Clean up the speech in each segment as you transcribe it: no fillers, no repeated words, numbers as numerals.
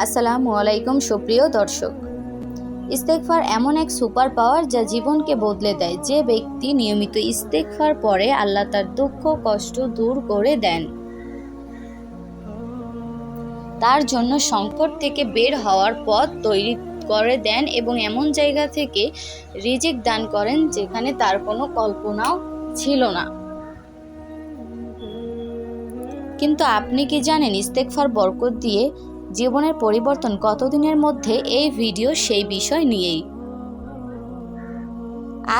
আসসালামু আলাইকুম সুপ্রিয় দর্শক। ইস্তেগফার এমন এক সুপার পাওয়ার যা জীবনকে বদলে দেয়। যে ব্যক্তি নিয়মিত ইস্তেগফার পড়ে আল্লাহ তার দুঃখ কষ্ট দূর করে দেন, তার জন্য সংকট থেকে বের হওয়ার পথ তৈরি করে দেন এবং এমন জায়গা থেকে রিজিক দান করেন যেখানে তার কোনো কল্পনাও ছিল না। কিন্তু আপনি কি জানেন ইস্তেগফার বরকত দিয়ে জীবনের পরিবর্তন কতদিনের মধ্যে? এই ভিডিও সেই বিষয় নিয়েই।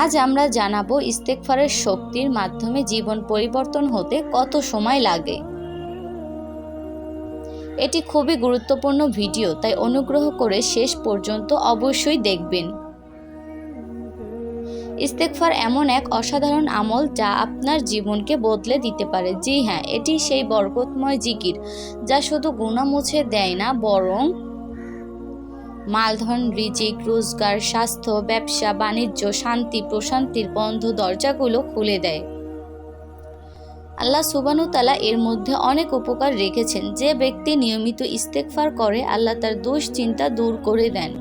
আজ আমরা জানাবো ইস্তেগফারের শক্তির মাধ্যমে জীবন পরিবর্তন হতে কত সময় লাগে। এটি খুবই গুরুত্বপূর্ণ ভিডিও, তাই অনুগ্রহ করে শেষ পর্যন্ত অবশ্যই দেখবেন। ইস্তেগফার এমন এক অসাধারণ আমল যা আপনার জীবনকে বদলে দিতে পারে। জি হ্যাঁ, এটি সেই বরকতময় জিকির যা শুধু গুনাহ মুছে দেয় না, বরং মালধন, রিজিক, রোজগার, স্বাস্থ্য, ব্যবসা বাণিজ্য, শান্তি প্রশান্তির বন্ধ দরজাগুলো খুলে দেয়। আল্লাহ সুবহানাহু তাআলা এর মধ্যে অনেক উপকার রেখেছেন। যে ব্যক্তি নিয়মিত ইস্তেগফার করে আল্লাহ তার দুশ্চিন্তা দূর করে দেন,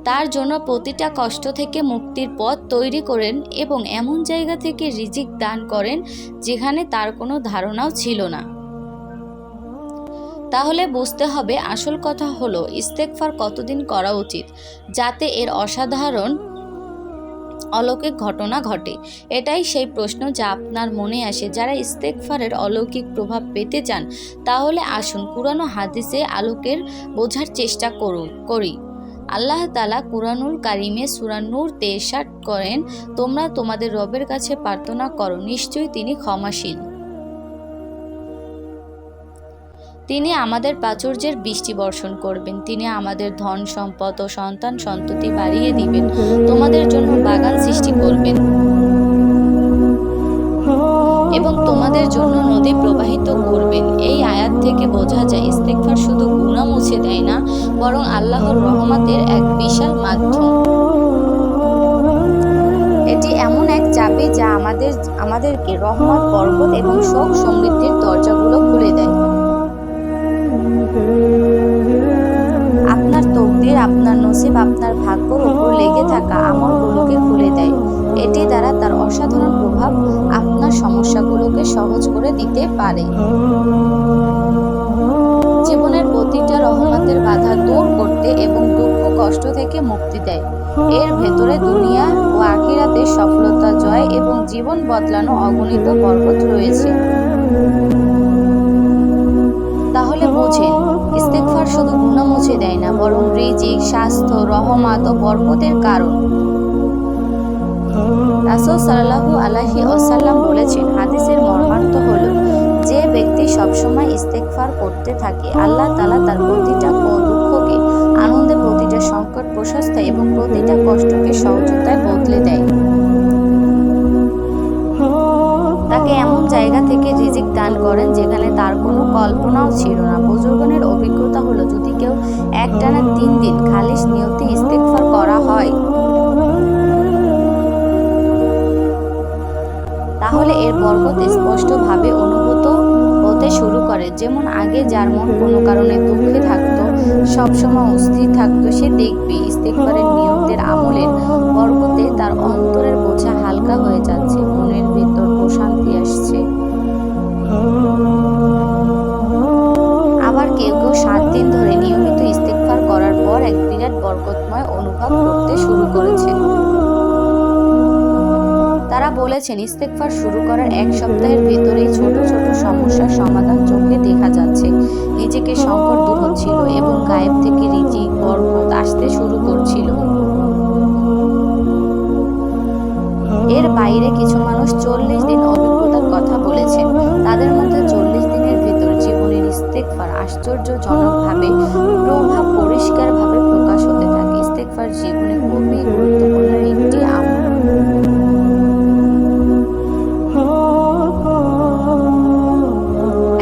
তার জন্য প্রতিটা কষ্ট থেকে মুক্তির পথ তৈরি করেন এবং এমন জায়গা থেকে রিজিক দান করেন যেখানে তার কোনো ধারণাও ছিল না। তাহলে বুঝতে হবে, আসল কথা হলো ইস্তেগফার কতদিন করা উচিত যাতে এর অসাধারণ অলৌকিক ঘটনা ঘটে। এটাই সেই প্রশ্ন যা আপনার মনে আসে যারা ইস্তেগফারের অলৌকিক প্রভাব পেতে চান। তাহলে আসুন কুরআন ও হাদিসে আলোকের বোঝার চেষ্টা করি। আল্লাহ তাআলা কুরআনুল কারিমে সূরা নূর 63 করেন, তোমরা তোমাদের রবের কাছে প্রার্থনা করো, নিশ্চয়ই তিনি ক্ষমাশীল। তিনি আমাদের প্রাচুর্যের বৃষ্টি বর্ষণ করবেন, তিনি আমাদের ধন সম্পদ ও সন্তান সন্ততি বাড়িয়ে দিবেন, তোমাদের জন্য বাগান সৃষ্টি করবেন এবং তোমাদের জন্য নদী প্রবাহিত করবেন। এই আয়াত থেকে বোঝা যায় ইস্তেগফার শুধু গুনাহ মুছে দেয় না, বরং আল্লাহর রহমতের এক বিশাল মাধ্যম। এটি এমন এক চাবি যা আমাদেরকে রহমত, বরকত এবং সুখ সমৃদ্ধির দরজাগুলো খুলে দেয়। আপনার তকদির, আপনার নসিব, আপনার ভাগ্যর উপর লেগে থাকা আমলগুলোকে খুলে দেয়। এটি দ্বারা তার অসাধারণ প্রভাব আপনার সমস্যাগুলোকে সহজ করে দিতে পারে। জীবনের প্রতিটা রহমতের বাধা দূর করতে এবং দুঃখ কষ্ট থেকে মুক্তি দেয়। এর ভেতরে দুনিয়া ও আখিরাতের সফলতা, জয় এবং জীবন বদলানো অগণিত বরকত রয়েছে। তাহলে বোঝেন, ইস্তেগফার শুধু গুনাহ মুছে দেয় না, বরং রিজিক, স্বাস্থ্য, রহমত ও বরকতের কারণ। রাসূল সাল্লাল্লাহু আলাইহি ওয়াসাল্লাম বলেছেন, হাদিসের মর্মার্থ হলো, যে ব্যক্তি সবসময় ইস্তেগফার করতে থাকে আল্লাহ তাআলা তার প্রতিটা দুঃখকে আনন্দে, প্রতিটা সংকট প্রশস্ত এবং প্রতিটা কষ্টকে সহজতায় বদলে দেয়। তাকে এমন জায়গা থেকে রিজিক দান করেন যেখানে তার কোনো কল্পনাও ছিল না। বুজুর্গদের অভিজ্ঞতা হলো, যদি কেউ একটানা 3 দিন খালিস নিয়তে ইস্তেগফার করা হয়, তাহলে এর বরকত স্পষ্টভাবে অনুভূত হতে শুরু করে। যেমন আগে যার মন কোনো কারণে দুঃখে থাকতো, সবসময় অস্থির থাকতো, সে দেখবে ইস্তেগফারের নিয়তের আমলের বরকতে তার অন্তরের বোঝা হালকা হয়ে যাচ্ছে, মনের ভিতর প্রশান্তি আসছে। আবার কেউ কেউ 7 দিন ধরে নিয়মিত ইস্তেগফার করার পর এক বিরাট বরকতময় অনুভব করতে শুরু করেছে। তারা বলেছেন, ইস্তেগফার শুরু করার 1 সপ্তাহের ভেতরেই ছোট ছোট সমস্যার সমাধান চোখে দেখা যাচ্ছে, নিজেকে সংকট দূর হচ্ছিল এবং গায়েব থেকে রিজিক, বরকত আসতে শুরু করছিল। এর বাইরে কিছু মানুষ 40 দিন অভিজ্ঞতার কথা বলেছেন। তাদের মধ্যে 40 দিনের ভিতর জীবনের ইস্তেগফার আশ্চর্যজনকভাবে প্রভাব পরিষ্কারভাবে প্রকাশ হতে থাকে। ইস্তেগফার জীবনে খুবই গুরুত্বপূর্ণ একটি আমল।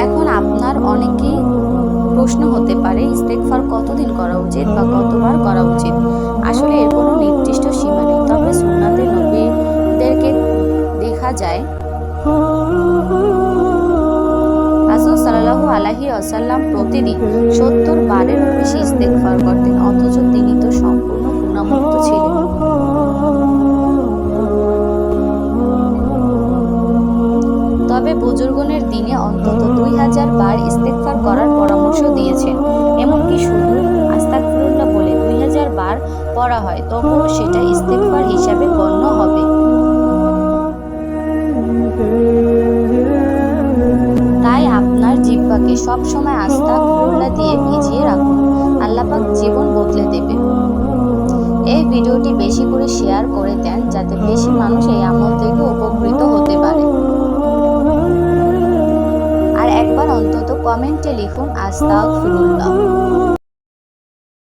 এখন আপনার অনেকেই প্রশ্ন হতে পারে, ইস্তেগফার কতদিন করা উচিত বা কতবার করা উচিত? আসলে এর কোনো নির্দিষ্ট সীমা নেই, তবে সুন্নাতে নবীদেরকে দেখা যায় রাসূল সাল্লাল্লাহু সাল্লাল্লাহু আলাইহি ওয়াসাল্লাম প্রতিদিন 70 বারেরও বেশি ইস্তেগফার করতেন, অথচ তিনি তো সম্পূর্ণ গুনাহমুক্ত ছিলেন। তবে বুজুর্গনের দিনে অন্তত 2000 বার ইস্তেগফার করার পরামর্শ দিয়েছেন। এমনকি শুধু আস্তাগফিরুল্লাহ বলে 2000 বার পড়া হয় তবুও সেটা ইস্তেগফার হিসাবে গণ্য হবে। তাই আপনার জিহ্বাকে সবসময় আস্তাগফিরুল্লাহ দিয়ে ভিজিয়ে রাখুন, আল্লাহ পাক জীবন বদলে দেবে। এই ভিডিওটি বেশি করে শেয়ার করে দেন যাতে বেশি মানুষ এই আমল থেকে উপকৃত হতে পারে। আর একবার অন্তত কমেন্টে লিখুন আস্তাগফিরুল্লাহ।